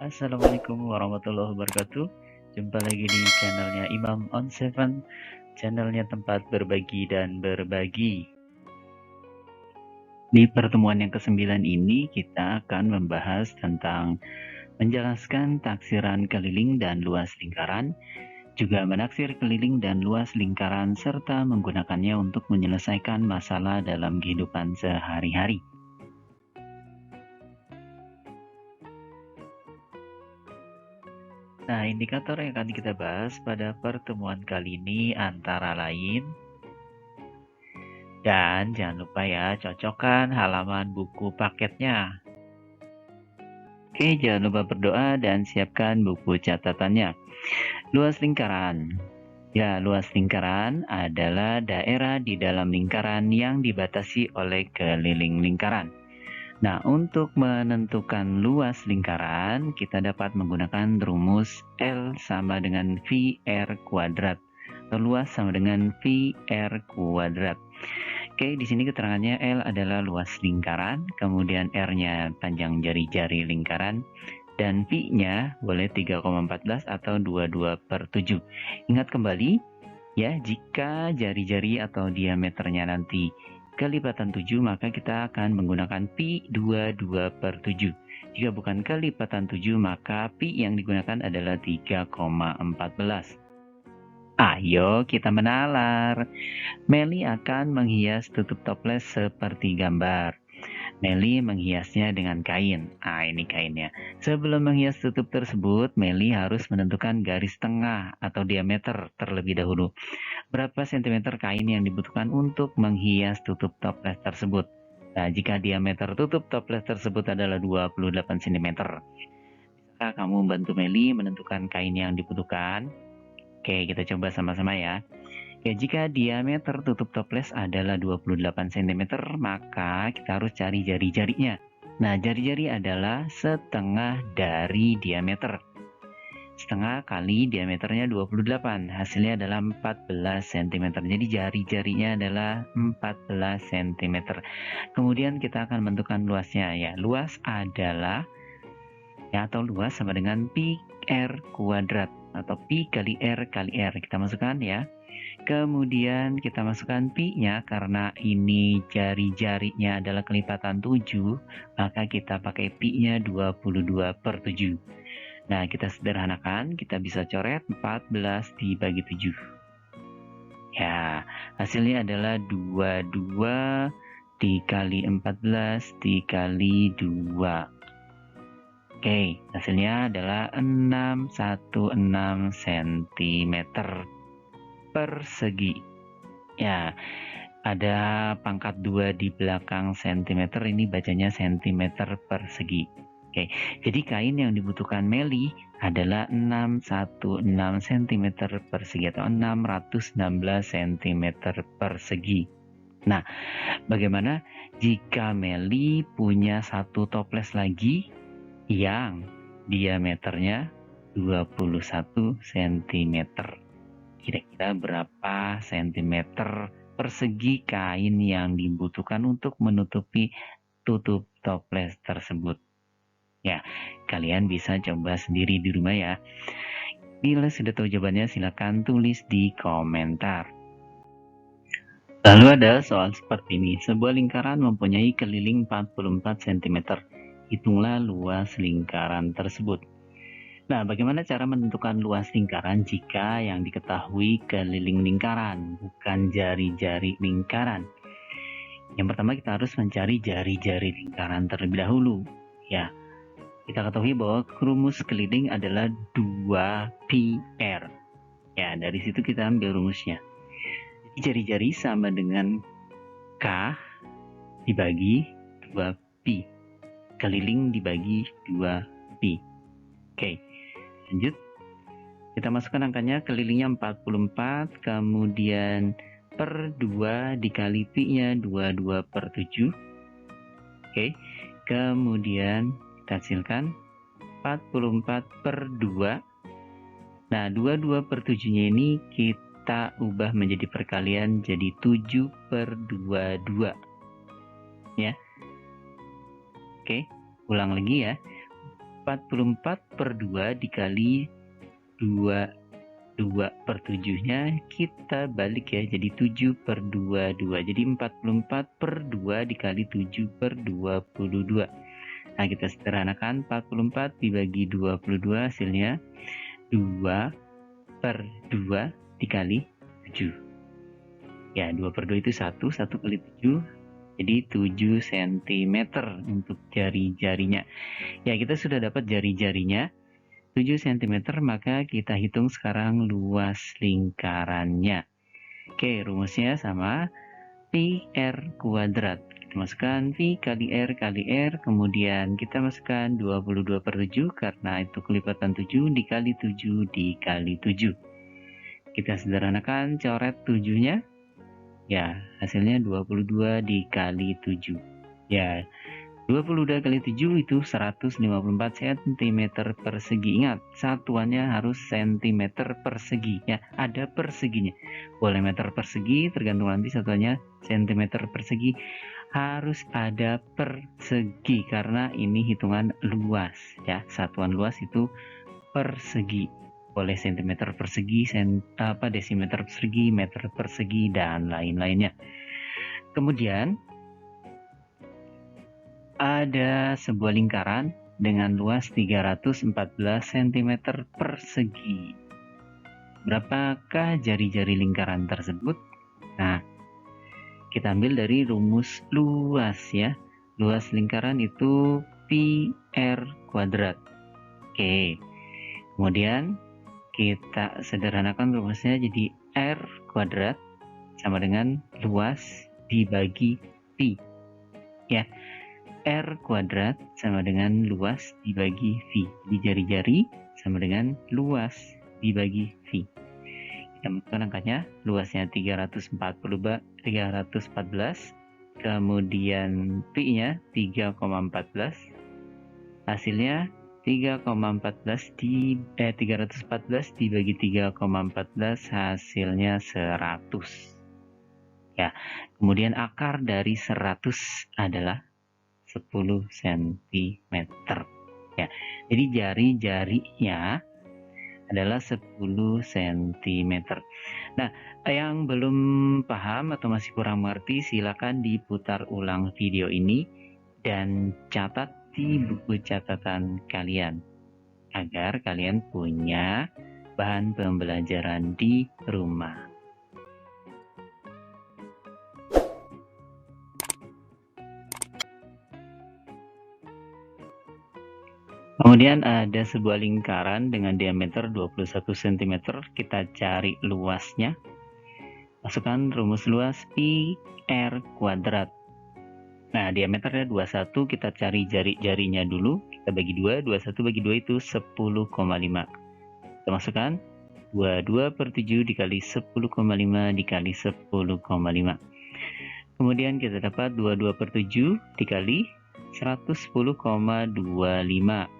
Assalamualaikum warahmatullahi wabarakatuh. Jumpa lagi di channelnya Imam on Seven, channelnya tempat berbagi dan berbagi. Di pertemuan yang ke-9 ini kita akan membahas tentang menjelaskan taksiran keliling dan luas lingkaran, juga menaksir keliling dan luas lingkaran serta menggunakannya untuk menyelesaikan masalah dalam kehidupan sehari-hari. Nah, indikator yang akan kita bahas pada pertemuan kali ini antara lain, dan jangan lupa ya, cocokkan halaman buku paketnya. Oke, jangan lupa berdoa dan siapkan buku catatannya. Luas lingkaran. Ya, luas lingkaran adalah daerah di dalam lingkaran yang dibatasi oleh keliling lingkaran. Nah, untuk menentukan luas lingkaran, kita dapat menggunakan rumus L sama dengan VR kuadrat. Atau luas sama dengan VR kuadrat. Oke, di sini keterangannya L adalah luas lingkaran, kemudian R-nya panjang jari-jari lingkaran, dan V-nya boleh 3,14 atau 22/7. Ingat kembali, ya, jika jari-jari atau diameternya nanti kelipatan 7, maka kita akan menggunakan pi 22/7. Jika bukan kelipatan 7, maka pi yang digunakan adalah 3,14. Ayo kita menalar. Meli akan menghias tutup toples seperti gambar. Meli menghiasnya dengan kain. Ini kainnya. Sebelum menghias tutup tersebut, Meli harus menentukan garis tengah atau diameter terlebih dahulu. Berapa sentimeter kain yang dibutuhkan untuk menghias tutup toples tersebut? Nah, jika diameter tutup toples tersebut adalah 28 cm, bisakah kamu bantu Meli menentukan kain yang dibutuhkan? Oke, kita coba sama-sama ya. Ya, jika diameter tutup toples adalah 28 cm, maka kita harus cari jari-jarinya. Nah, jari-jari adalah setengah dari diameter. Setengah kali diameternya 28, hasilnya adalah 14 cm. Jadi jari-jarinya adalah 14 cm. Kemudian kita akan menentukan luasnya ya. Luas adalah atau luas sama dengan pi R kuadrat atau pi kali R kali R. Kita masukkan ya. Kemudian kita masukkan pi-nya karena ini jari-jarinya adalah kelipatan 7, maka kita pakai pi-nya 22/7. Nah, kita sederhanakan, kita bisa coret 14 dibagi 7. Ya, hasilnya adalah 22 dikali 14 dikali 2. Oke, hasilnya adalah 616 cm persegi. Ya, ada pangkat 2 di belakang cm, ini bacanya cm persegi. Oke, jadi kain yang dibutuhkan Meli adalah 616 cm persegi atau 616 cm persegi. Nah, bagaimana jika Meli punya satu toples lagi yang diameternya 21 cm? Kira-kira berapa sentimeter persegi kain yang dibutuhkan untuk menutupi tutup toples tersebut? Ya, kalian bisa coba sendiri di rumah ya. Bila sudah tahu jawabannya, silakan tulis di komentar. Lalu ada soal seperti ini. Sebuah lingkaran mempunyai keliling 44 cm. Hitunglah luas lingkaran tersebut. Nah, bagaimana cara menentukan luas lingkaran jika yang diketahui keliling lingkaran, bukan jari-jari lingkaran? Yang pertama, kita harus mencari jari-jari lingkaran terlebih dahulu. Ya, kita ketahui bahwa rumus keliling adalah 2πr. Ya, dari situ kita ambil rumusnya. Jadi jari-jari sama dengan K dibagi 2π. Keliling dibagi 2π. Oke, lanjut. Kita masukkan angkanya, kelilingnya 44, kemudian per 2 dikali pi-nya 22/7. Oke, kemudian kita hasilkan 44/2. Nah, 22/7-nya ini kita ubah menjadi perkalian jadi 7/22. Ya. Oke, ulang lagi ya. 44/2 dikali 2/7-nya kita balik ya, jadi 7/22. Jadi 44/2 dikali 7/22. Nah, kita sederhanakan, 44 dibagi 22 hasilnya 2/2 dikali 7. Ya, 2/2 itu 1 kali 7, jadi 7 cm untuk jari-jarinya. Ya, kita sudah dapat jari-jarinya 7 cm, maka kita hitung sekarang luas lingkarannya. Oke, rumusnya sama pi r kuadrat. Kita masukkan pi kali r, kemudian kita masukkan 22/7 karena itu kelipatan 7 dikali 7 dikali 7. Kita sederhanakan, coret 7-nya. Ya, hasilnya 22 dikali 7. Ya, 22 kali 7 itu 154 cm persegi. Ingat, satuannya harus cm persegi ya, ada perseginya. Boleh meter persegi, tergantung nanti satuannya cm persegi. Harus ada persegi karena ini hitungan luas ya. Satuan luas itu persegi. Boleh cm persegi, desimeter persegi, meter persegi, dan lain-lainnya. Kemudian ada sebuah lingkaran dengan luas 314 cm persegi. Berapakah jari-jari lingkaran tersebut? Nah, kita ambil dari rumus luas ya. Luas lingkaran itu pi r kuadrat. Oke. Kemudian kita sederhanakan rumusnya jadi r kuadrat sama dengan luas dibagi pi. Ya. R kuadrat sama dengan luas dibagi V. Jadi jari-jari sama dengan luas dibagi V. Kita masukkan angkanya, luasnya 314, kemudian P-nya 3,14. Hasilnya 314 dibagi 3,14 hasilnya 100. Ya, kemudian akar dari 100 adalah 10 cm ya. Jadi jari-jarinya adalah 10 cm. Nah, yang belum paham atau masih kurang mengerti, silakan diputar ulang video ini dan catat di buku catatan kalian agar kalian punya bahan pembelajaran di rumah. Kemudian ada sebuah lingkaran dengan diameter 21 cm, kita cari luasnya. Masukkan rumus luas pi r kuadrat. Nah, diameternya 21, kita cari jari-jarinya dulu. Kita bagi 2, 21 bagi 2 itu 10,5. Kita masukkan 22/7 dikali 10,5 dikali 10,5. Kemudian kita dapat 22/7 dikali 110,25.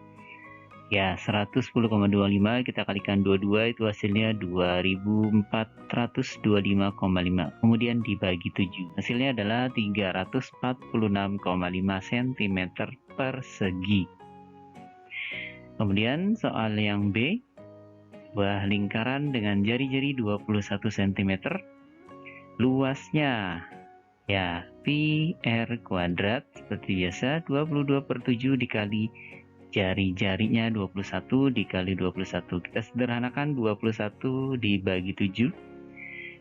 Ya, 110,25 kita kalikan 22 itu hasilnya 2425,5. Kemudian dibagi 7. Hasilnya adalah 346,5 cm persegi. Kemudian soal yang B, sebuah lingkaran dengan jari-jari 21 cm. Luasnya ya pi r kuadrat seperti biasa, 22/7 dikali jari-jarinya 21 dikali 21. Kita sederhanakan, 21 dibagi 7.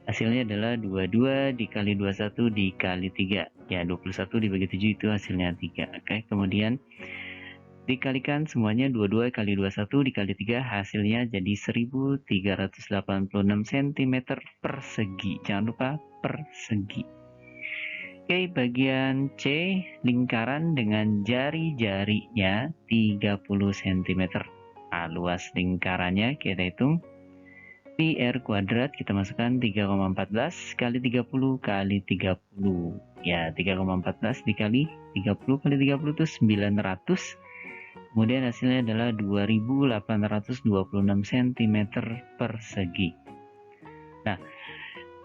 Hasilnya adalah 22 dikali 21 dikali 3. Ya, 21 dibagi 7 itu hasilnya 3. Oke, kemudian dikalikan semuanya, 22 kali 21 dikali 3 hasilnya jadi 1386 cm persegi. Jangan lupa persegi. Oke, bagian C, lingkaran dengan jari-jarinya 30 cm. Nah, luas lingkarannya kita hitung. Pi r kuadrat kita masukkan 3,14 kali 30 kali 30. Ya, 3,14 dikali 30 kali 30 itu 900. Kemudian hasilnya adalah 2826 cm persegi. Nah,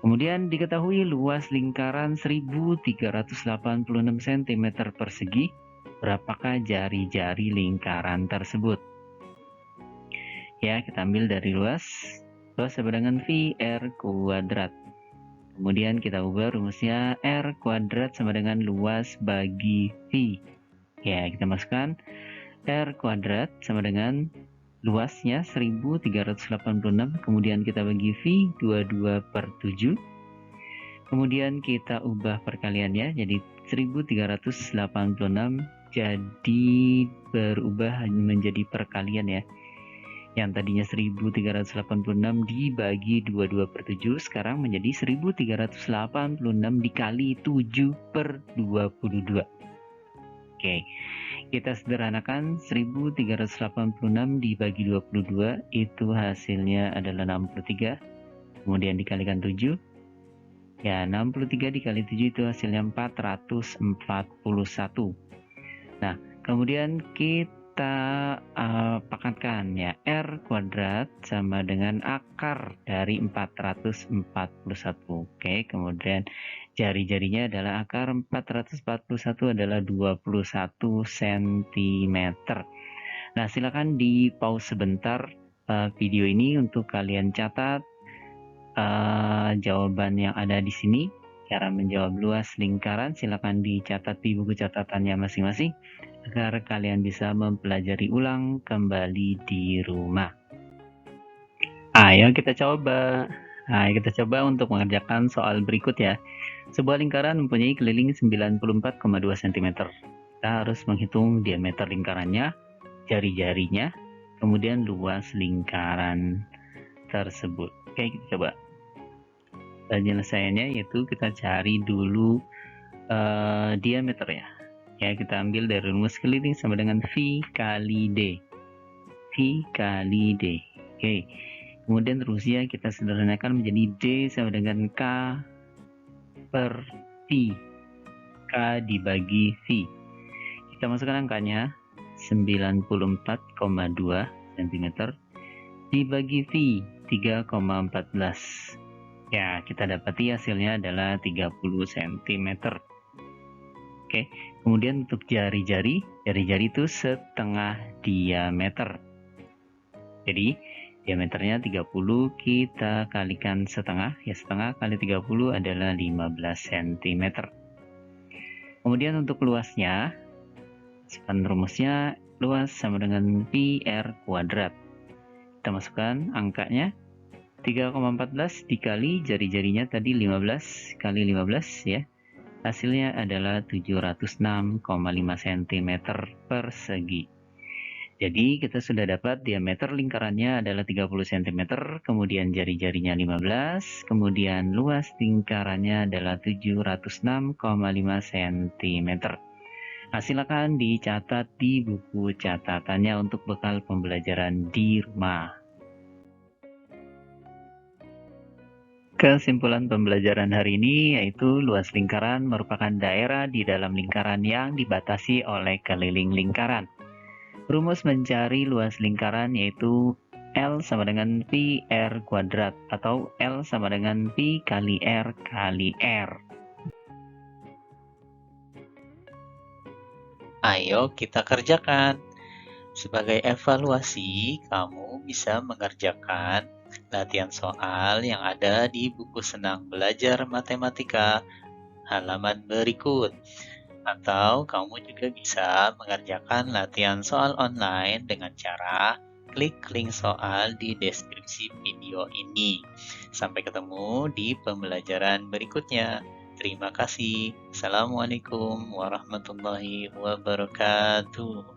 kemudian diketahui luas lingkaran 1386 cm persegi. Berapakah jari-jari lingkaran tersebut? Ya, kita ambil dari luas. Luas sama dengan V R kuadrat. Kemudian kita ubah rumusnya R kuadrat sama dengan luas bagi V. Ya, kita masukkan R kuadrat sama dengan luasnya 1386, kemudian kita bagi V 22/7. Kemudian kita ubah perkaliannya jadi 1386 jadi berubah menjadi perkalian ya. Yang tadinya 1386 dibagi 22/7 sekarang menjadi 1386 dikali 7/22. Oke, kita sederhanakan 1386 dibagi 22 itu hasilnya adalah 63, kemudian dikalikan 7. Ya, 63 dikali 7 itu hasilnya 441. Nah, kemudian kita pakatkan ya, R kuadrat sama dengan akar dari 441. Oke, kemudian jari-jarinya adalah akar 441 adalah 21 cm. Nah, silakan di pause sebentar video ini untuk kalian catat jawaban yang ada di sini. Cara menjawab luas lingkaran silakan dicatat di buku catatannya masing-masing agar kalian bisa mempelajari ulang kembali di rumah. Ayo kita coba. Kita coba untuk mengerjakan soal berikut ya. Sebuah lingkaran mempunyai keliling 94,2 cm. Kita harus menghitung diameter lingkarannya, jari-jarinya, kemudian luas lingkaran tersebut. Oke, kita coba. Penyelesaiannya yaitu kita cari dulu diameternya. Ya, kita ambil dari rumus keliling sama dengan V kali D. V kali D. Oke. Kemudian rumusnya kita sederhanakan menjadi D sama dengan K per V. K dibagi V. Kita masukkan angkanya 94,2 cm dibagi V 3,14. Ya, kita dapati hasilnya adalah 30 cm. Oke, kemudian untuk jari-jari itu setengah diameter. Jadi, diameternya 30 kita kalikan setengah, ya setengah kali 30 adalah 15 cm. Kemudian untuk luasnya, masukkan rumusnya luas sama dengan pi R kuadrat. Kita masukkan angkanya 3,14 dikali jari-jarinya tadi 15 kali 15 ya. Hasilnya adalah 706,5 cm persegi. Jadi kita sudah dapat diameter lingkarannya adalah 30 cm, kemudian jari-jarinya 15, kemudian luas lingkarannya adalah 706,5 cm. Nah, silakan dicatat di buku catatannya untuk bekal pembelajaran di rumah. Kesimpulan pembelajaran hari ini yaitu luas lingkaran merupakan daerah di dalam lingkaran yang dibatasi oleh keliling lingkaran. Rumus mencari luas lingkaran yaitu L sama dengan pi R kuadrat atau L sama dengan pi kali R kali R. Ayo kita kerjakan. Sebagai evaluasi, kamu bisa mengerjakan latihan soal yang ada di buku Senang Belajar Matematika halaman berikut. Atau kamu juga bisa mengerjakan latihan soal online dengan cara klik link soal di deskripsi video ini. Sampai ketemu di pembelajaran berikutnya. Terima kasih. Assalamualaikum warahmatullahi wabarakatuh.